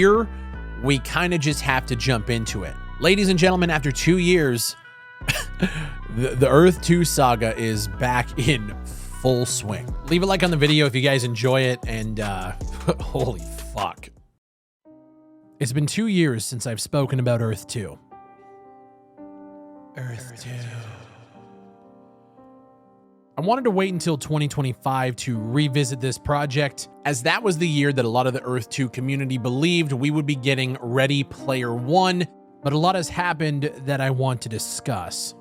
Here, we kind of just have to jump into it. Ladies and gentlemen, after 2 years, the Earth 2 saga is back in full swing. Leave a like on the video if you guys enjoy it, and holy fuck. It's been 2 years since I've spoken about Earth 2. Earth 2. I wanted to wait until 2025 to revisit this project, as that was the year that a lot of the Earth 2 community believed we would be getting Ready Player One, but a lot has happened that I want to discuss.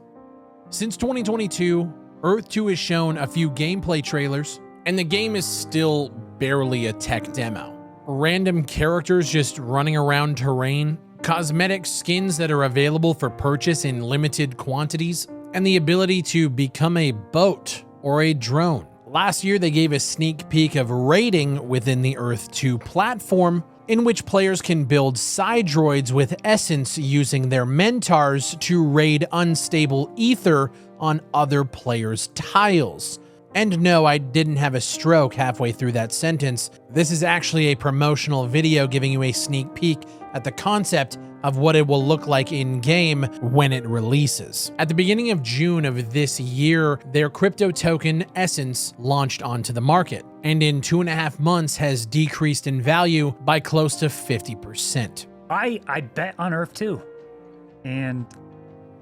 Since 2022, Earth 2 has shown a few gameplay trailers, and the game is still barely a tech demo. Random characters just running around terrain, cosmetic skins that are available for purchase in limited quantities, and the ability to become a boat or a drone. Last year, they gave a sneak peek of raiding within the Earth 2 platform, in which players can build side droids with essence using their mentars to raid unstable ether on other players' tiles. And no, I didn't have a stroke halfway through that sentence. This is actually a promotional video giving you a sneak peek at the concept of what it will look like in-game when it releases. At the beginning of June of this year, their crypto token Essence launched onto the market, and in 2.5 months has decreased in value by close to 50%. I bet on Earth 2, and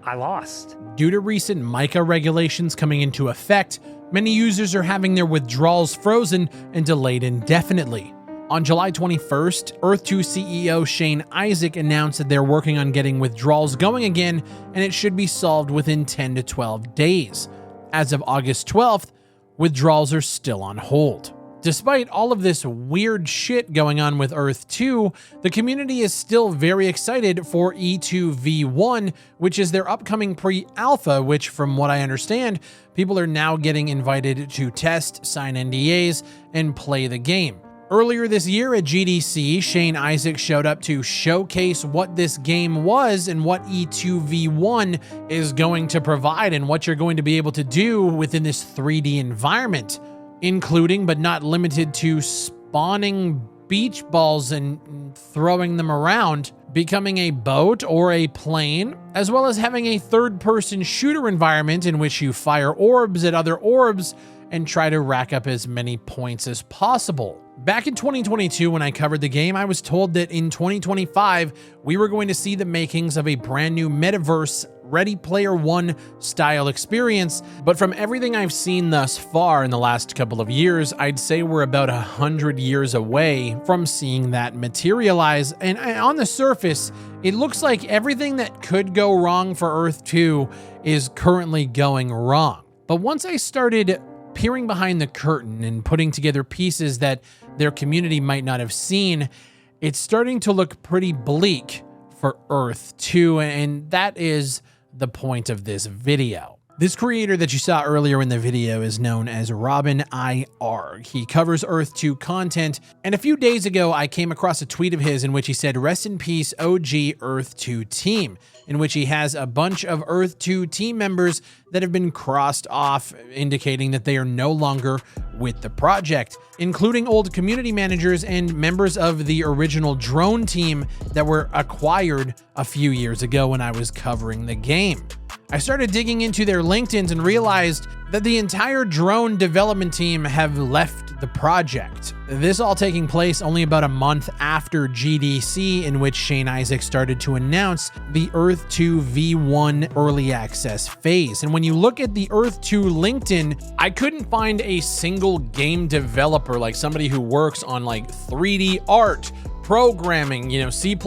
I lost. Due to recent MiCA regulations coming into effect, many users are having their withdrawals frozen and delayed indefinitely. On July 21st, Earth 2 CEO Shane Isaac announced that they're working on getting withdrawals going again, and it should be solved within 10 to 12 days. As of August 12th, withdrawals are still on hold. Despite all of this weird shit going on with Earth 2, the community is still very excited for E2V1, which is their upcoming pre-alpha, which from what I understand, people are now getting invited to test, sign NDAs, and play the game. Earlier this year at GDC, Shane Isaac showed up to showcase what this game was and what E2V1 is going to provide and what you're going to be able to do within this 3D environment, including but not limited to spawning beach balls and throwing them around, becoming a boat or a plane, as well as having a third-person shooter environment in which you fire orbs at other orbs and try to rack up as many points as possible. Back in 2022, when I covered the game, I was told that in 2025, we were going to see the makings of a brand new metaverse, Ready Player One style experience. But from everything I've seen thus far in the last couple of years, I'd say we're about 100 years away from seeing that materialize. And on the surface, it looks like everything that could go wrong for Earth 2 is currently going wrong. But once I started peering behind the curtain and putting together pieces that their community might not have seen, it's starting to look pretty bleak for Earth 2, and that is the point of this video. This creator that you saw earlier in the video is known as Robin IR. He covers Earth 2 content, and a few days ago I came across a tweet of his in which he said, "Rest in peace OG Earth 2 team," in which he has a bunch of Earth 2 team members that have been crossed off, indicating that they are no longer with the project, including old community managers and members of the original drone team that were acquired a few years ago when I was covering the game. I started digging into their LinkedIns and realized that the entire drone development team have left the project. This all taking place only about a month after GDC, in which Shane Isaac started to announce the Earth 2 V1 early access phase. And when you look at the Earth 2 LinkedIn, I couldn't find a single game developer, like somebody who works on like 3D art, programming, C++,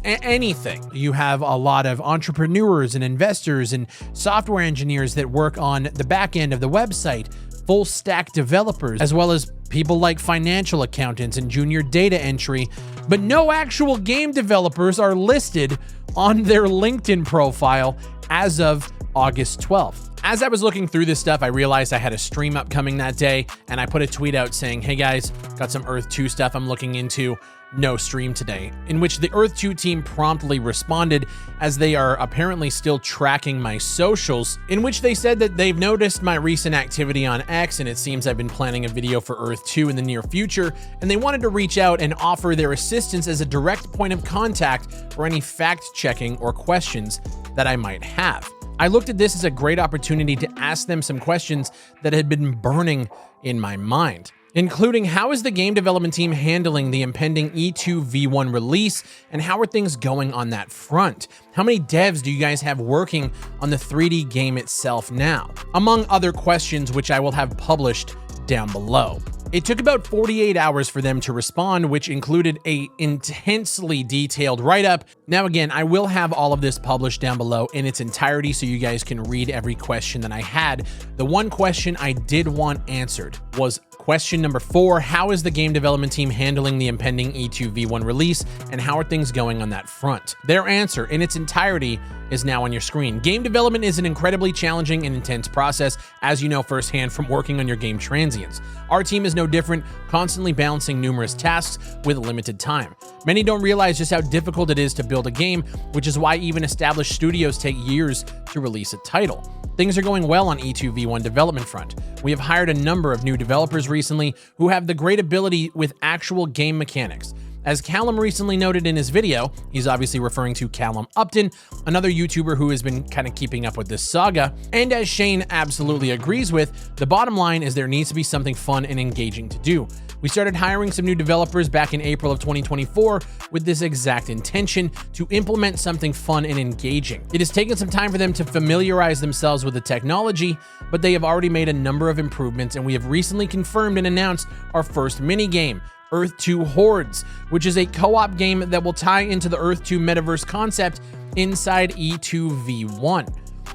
anything. You have a lot of entrepreneurs and investors and software engineers that work on the back end of the website, full stack developers, as well as people like financial accountants and junior data entry, but no actual game developers are listed on their LinkedIn profile as of August 12th. As I was looking through this stuff, I realized I had a stream upcoming that day, and I put a tweet out saying, "Hey guys, got some Earth 2 stuff I'm looking into. no stream today, in which the Earth 2 team promptly responded, as they are apparently still tracking my socials, in which they said that they've noticed my recent activity on X, and it seems I've been planning a video for Earth 2 in the near future, and they wanted to reach out and offer their assistance as a direct point of contact for any fact-checking or questions that I might have. I looked at this as a great opportunity to ask them some questions that had been burning in my mind, including how is the game development team handling the impending E2 V1 release, and how are things going on that front? How many devs do you guys have working on the 3D game itself now? Among other questions, which I will have published down below. It took about 48 hours for them to respond, which included a intensely detailed write-up. Now again, I will have all of this published down below in its entirety so you guys can read every question that I had. The one question I did want answered was question number 4, how is the game development team handling the impending E2 V1 release, and how are things going on that front? Their answer in its entirety is now on your screen. Game development is an incredibly challenging and intense process, as you know firsthand from working on your game transients. Our team is no different, constantly balancing numerous tasks with limited time. Many don't realize just how difficult it is to build a game, which is why even established studios take years to release a title. Things are going well on E2 V1 development front. We have hired a number of new developers recently who have the great ability with actual game mechanics. As Callum recently noted in his video, he's obviously referring to Callum Upton, another YouTuber who has been kind of keeping up with this saga, and as Shane absolutely agrees with, the bottom line is there needs to be something fun and engaging to do. We started hiring some new developers back in April of 2024 with this exact intention to implement something fun and engaging. It has taken some time for them to familiarize themselves with the technology, but they have already made a number of improvements, and we have recently confirmed and announced our first mini game, Earth 2 Hordes, which is a co-op game that will tie into the Earth 2 metaverse concept inside E2 V1.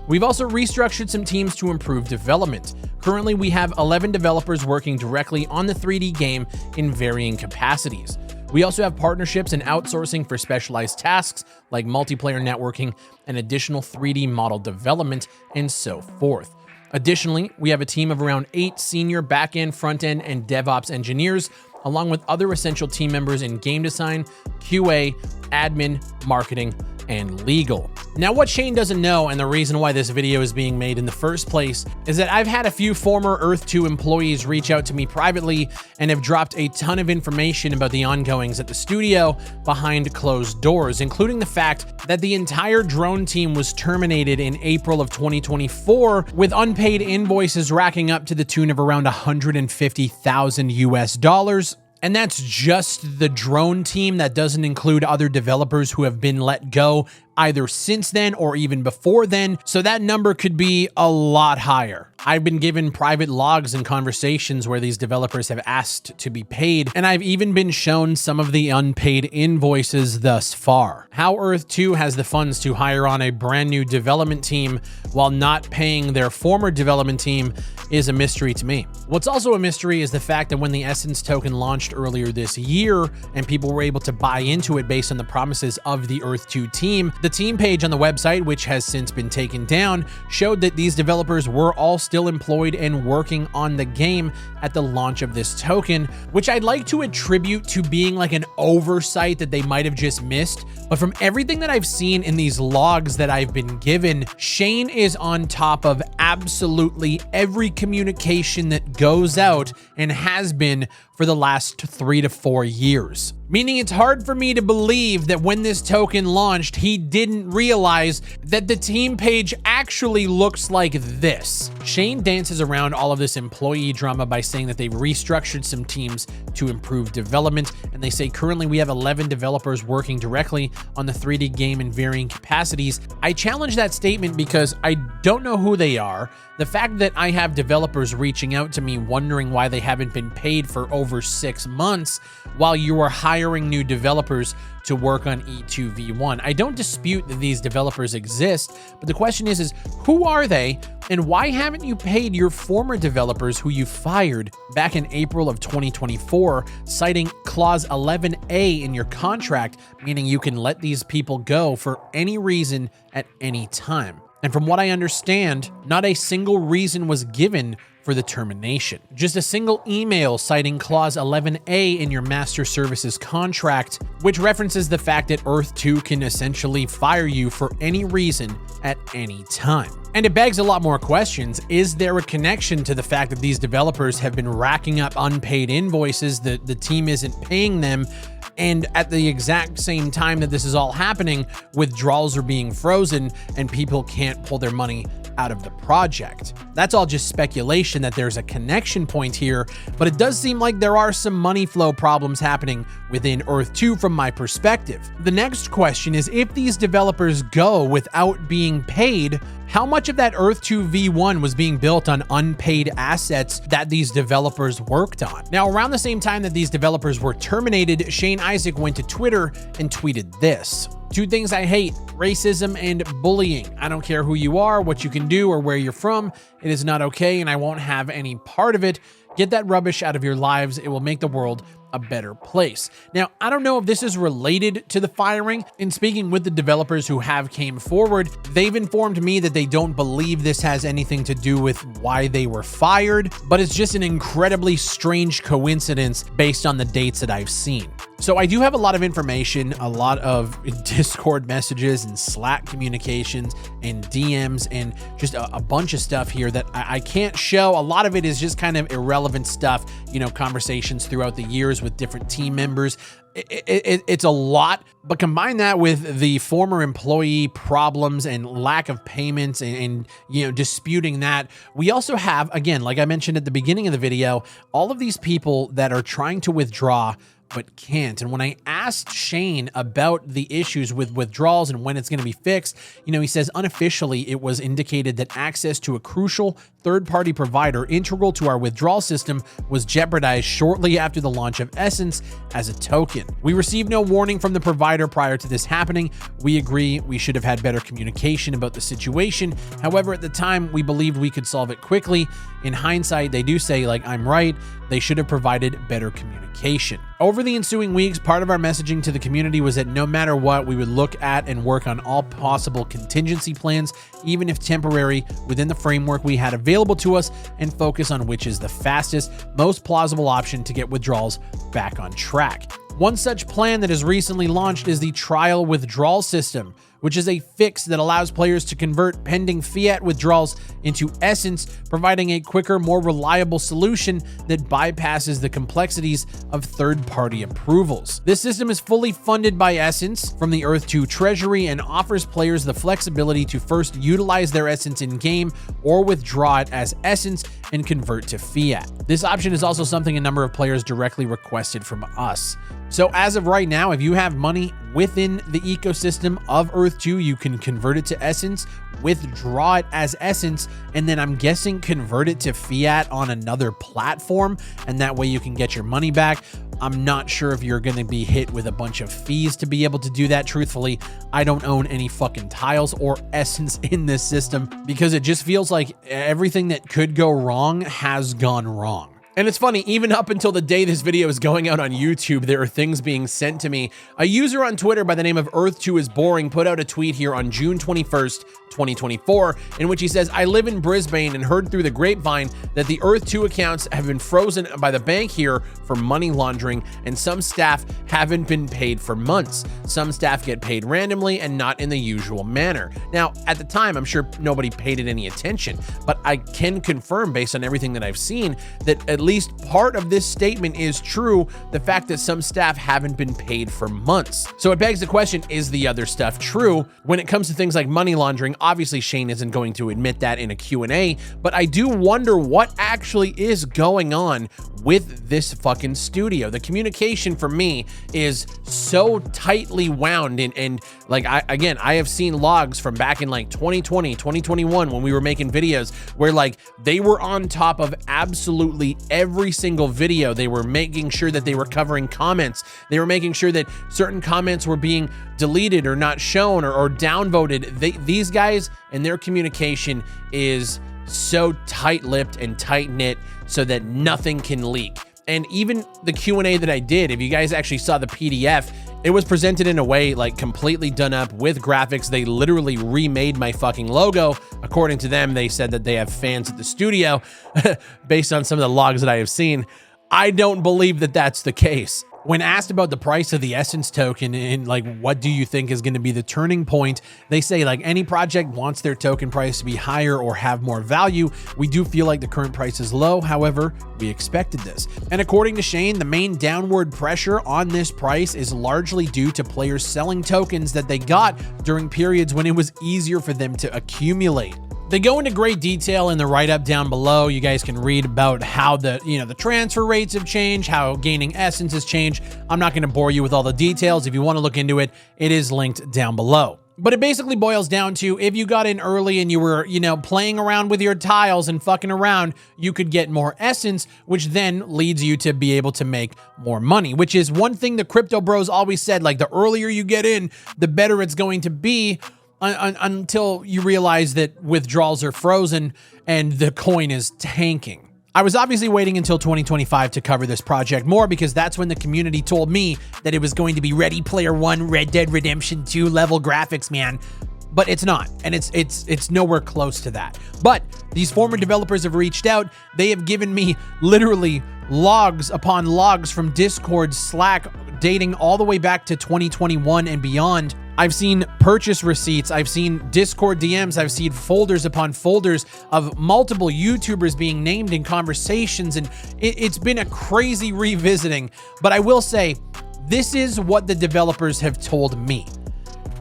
We've also restructured some teams to improve development. Currently, we have 11 developers working directly on the 3D game in varying capacities. We also have partnerships and outsourcing for specialized tasks like multiplayer networking and additional 3D model development and so forth. Additionally, we have a team of around 8 senior back-end, front-end, and DevOps engineers, along with other essential team members in game design, QA, admin, marketing, and legal. Now, what Shane doesn't know, and the reason why this video is being made in the first place, is that I've had a few former Earth 2 employees reach out to me privately and have dropped a ton of information about the ongoings at the studio behind closed doors, including the fact that the entire drone team was terminated in April of 2024, with unpaid invoices racking up to the tune of around $150,000 US. And that's just the drone team. That doesn't include other developers who have been let go either since then or even before then. So that number could be a lot higher. I've been given private logs and conversations where these developers have asked to be paid, and I've even been shown some of the unpaid invoices thus far. How Earth 2 has the funds to hire on a brand new development team while not paying their former development team is a mystery to me. What's also a mystery is the fact that when the Essence token launched earlier this year and people were able to buy into it based on the promises of the Earth 2 team, the team page on the website, which has since been taken down, showed that these developers were all still employed and working on the game at the launch of this token, which I'd like to attribute to being like an oversight that they might have just missed. But from everything that I've seen in these logs that I've been given, Shane is on top of absolutely every communication that goes out and has been for the last 3 to 4 years. Meaning it's hard for me to believe that when this token launched, he didn't realize that the team page actually looks like this. Shane dances around all of this employee drama by saying that they've restructured some teams to improve development, and they say currently we have 11 developers working directly on the 3D game in varying capacities. I challenge that statement because I don't know who they are. The fact that I have developers reaching out to me wondering why they haven't been paid for over 6 months while you are hiring new developers to work on E2 V1. I don't dispute that these developers exist, but the question is who are they, and why haven't you paid your former developers who you fired back in April of 2024, citing clause 11A in your contract, meaning you can let these people go for any reason at any time? And from what I understand, not a single reason was given for the termination. Just a single email citing clause 11A in your master services contract, which references the fact that Earth 2 can essentially fire you for any reason at any time. And it begs a lot more questions. Is there a connection to the fact that these developers have been racking up unpaid invoices, that the team isn't paying them, and at the exact same time that this is all happening, withdrawals are being frozen and people can't pull their money out of the project? That's all just speculation that there's a connection point here, but it does seem like there are some money flow problems happening within Earth 2 from my perspective. The next question is, if these developers go without being paid, how much of that Earth 2 V1 was being built on unpaid assets that these developers worked on? Now, around the same time that these developers were terminated, Shane Isaac went to Twitter and tweeted this: "Two things I hate: racism and bullying. I don't care who you are, what you can do, or where you're from. It is not okay, and I won't have any part of it. Get that rubbish out of your lives. It will make the world a better place." Now, I don't know if this is related to the firing. In speaking with the developers who have came forward, they've informed me that they don't believe this has anything to do with why they were fired, but it's just an incredibly strange coincidence based on the dates that I've seen. So I do have a lot of information, a lot of Discord messages and Slack communications and DMs and just a bunch of stuff here that I can't show. A lot of it is just kind of irrelevant stuff, you know, conversations throughout the years with different team members. It's a lot, but combine that with the former employee problems and lack of payments and you know, disputing that. We also have, again, like I mentioned at the beginning of the video, all of these people that are trying to withdraw but can't. And when I asked Shane about the issues with withdrawals and when it's going to be fixed, you know, he says unofficially it was indicated that access to a crucial third-party provider integral to our withdrawal system was jeopardized shortly after the launch of Essence as a token. We received no warning from the provider prior to this happening. We agree we should have had better communication about the situation. However, at the time, we believed we could solve it quickly. In hindsight, they do say, like, I'm right, they should have provided better communication. Over the ensuing weeks, part of our messaging to the community was that no matter what, we would look at and work on all possible contingency plans, even if temporary, within the framework we had available to us, and focus on which is the fastest, most plausible option to get withdrawals back on track. One such plan that has recently launched is the trial withdrawal system, which is a fix that allows players to convert pending fiat withdrawals into Essence, providing a quicker, more reliable solution that bypasses the complexities of third-party approvals. This system is fully funded by Essence from the Earth 2 treasury and offers players the flexibility to first utilize their Essence in-game or withdraw it as Essence and convert to fiat. This option is also something a number of players directly requested from us. So as of right now, if you have money within the ecosystem of Earth 2, you can convert it to Essence, withdraw it as Essence, and then I'm guessing convert it to fiat on another platform, and that way you can get your money back. I'm not sure if you're going to be hit with a bunch of fees to be able to do that. Truthfully, I don't own any fucking tiles or Essence in this system because it just feels like everything that could go wrong has gone wrong. And it's funny, even up until the day this video is going out on YouTube, there are things being sent to me. A user on Twitter by the name of Earth2 is Boring put out a tweet here on June 21st, 2024, in which he says, I live in Brisbane and heard through the grapevine that the Earth2 accounts have been frozen by the bank here for money laundering, and some staff haven't been paid for months. Some staff get paid randomly and not in the usual manner. Now, at the time, I'm sure nobody paid it any attention, but I can confirm based on everything that I've seen that at least part of this statement is true, the fact that some staff haven't been paid for months. So it begs the question, is the other stuff true? When it comes to things like money laundering, obviously Shane isn't going to admit that in a Q&A, but I do wonder what actually is going on with this fucking studio. The communication for me is so tightly wound and like, I have seen logs from back in like 2020, 2021 when we were making videos where like they were on top of absolutely every single video. They were making sure that they were covering comments. They were making sure that certain comments were being deleted or not shown or downvoted. These guys and their communication is so tight-lipped and tight-knit so that nothing can leak. And even the Q&A that I did, if you guys actually saw the PDF, It was presented in a way like completely done up with graphics. They literally remade my fucking logo. According to them, they said that they have fans at the studio based on some of the logs that I have seen. I don't believe that that's the case. When asked about the price of the Essence token and like, what do you think is going to be the turning point? They say like any project wants their token price to be higher or have more value. We do feel like the current price is low. However, we expected this. And according to Shane, the main downward pressure on this price is largely due to players selling tokens that they got during periods when it was easier for them to accumulate. They go into great detail in the write-up down below. You guys can read about how the transfer rates have changed, how gaining Essence has changed. I'm not going to bore you with all the details. If you want to look into it, it is linked down below. But it basically boils down to if you got in early and you were, playing around with your tiles and fucking around, you could get more Essence, which then leads you to be able to make more money, which is one thing the crypto bros always said, like the earlier you get in, the better it's going to be. Until you realize that withdrawals are frozen and the coin is tanking. I was obviously waiting until 2025 to cover this project more because that's when the community told me that it was going to be Ready Player One, Red Dead Redemption 2 level graphics, man. But it's not, and it's nowhere close to that. But these former developers have reached out. They have given me literally logs upon logs from Discord, Slack, dating all the way back to 2021 and beyond. I've seen purchase receipts, I've seen Discord DMs, I've seen folders upon folders of multiple YouTubers being named in conversations, and it's been a crazy revisiting. But I will say, this is what the developers have told me.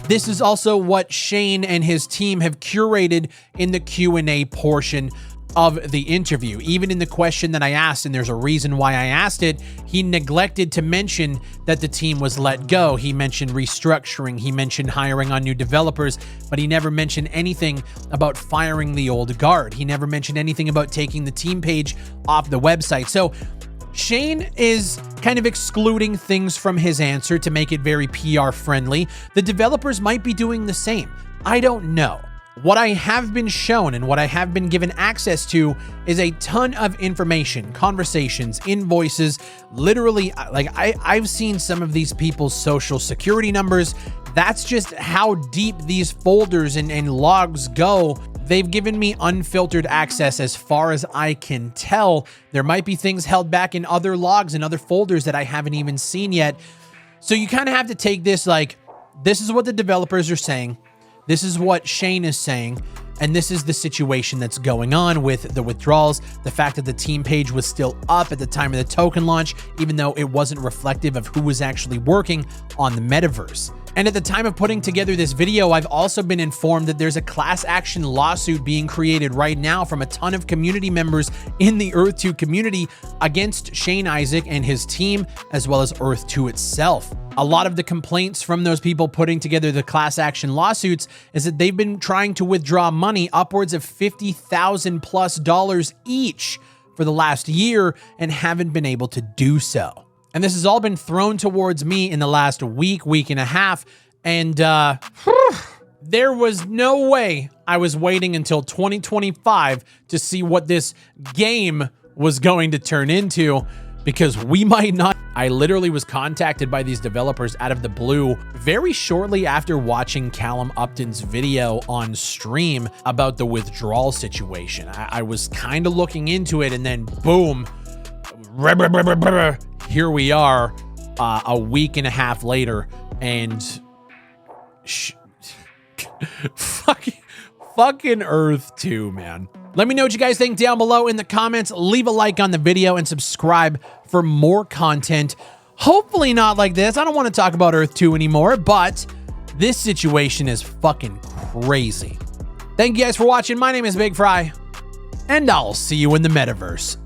This is also what Shane and his team have curated in the Q&A portion of the interview. Even in the question that I asked, and there's a reason why I asked it, he neglected to mention that the team was let go. He mentioned restructuring, he mentioned hiring on new developers, but he never mentioned anything about firing the old guard. He never mentioned anything about taking the team page off the website. So Shane is kind of excluding things from his answer to make it very PR friendly. The developers might be doing the same. I don't know. What I have been shown and what I have been given access to is a ton of information, conversations, invoices, literally, like I've seen some of these people's social security numbers. That's just how deep these folders and logs go. They've given me unfiltered access as far as I can tell. There might be things held back in other logs and other folders that I haven't even seen yet. So you kind of have to take this like, this is what the developers are saying. This is what Shane is saying, and this is the situation that's going on with the withdrawals. The fact that the team page was still up at the time of the token launch, even though it wasn't reflective of who was actually working on the metaverse. And at the time of putting together this video, I've also been informed that there's a class action lawsuit being created right now from a ton of community members in the Earth 2 community against Shane Isaac and his team, as well as Earth 2 itself. A lot of the complaints from those people putting together the class action lawsuits is that they've been trying to withdraw money upwards of $50,000+ each for the last year and haven't been able to do so. And this has all been thrown towards me in the last week and a half. And there was no way I was waiting until 2025 to see what this game was going to turn into, because we might not. I literally was contacted by these developers out of the blue very shortly after watching Callum Upton's video on stream about the withdrawal situation. I was kind of looking into it, and then boom, here we are a week and a half later, and fucking Earth 2, man. Let me know what you guys think down below in the comments. Leave a like on the video and subscribe for more content. Hopefully not like this. I don't want to talk about Earth 2 anymore, but this situation is fucking crazy. Thank you guys for watching. My name is Big Fry, and I'll see you in the metaverse.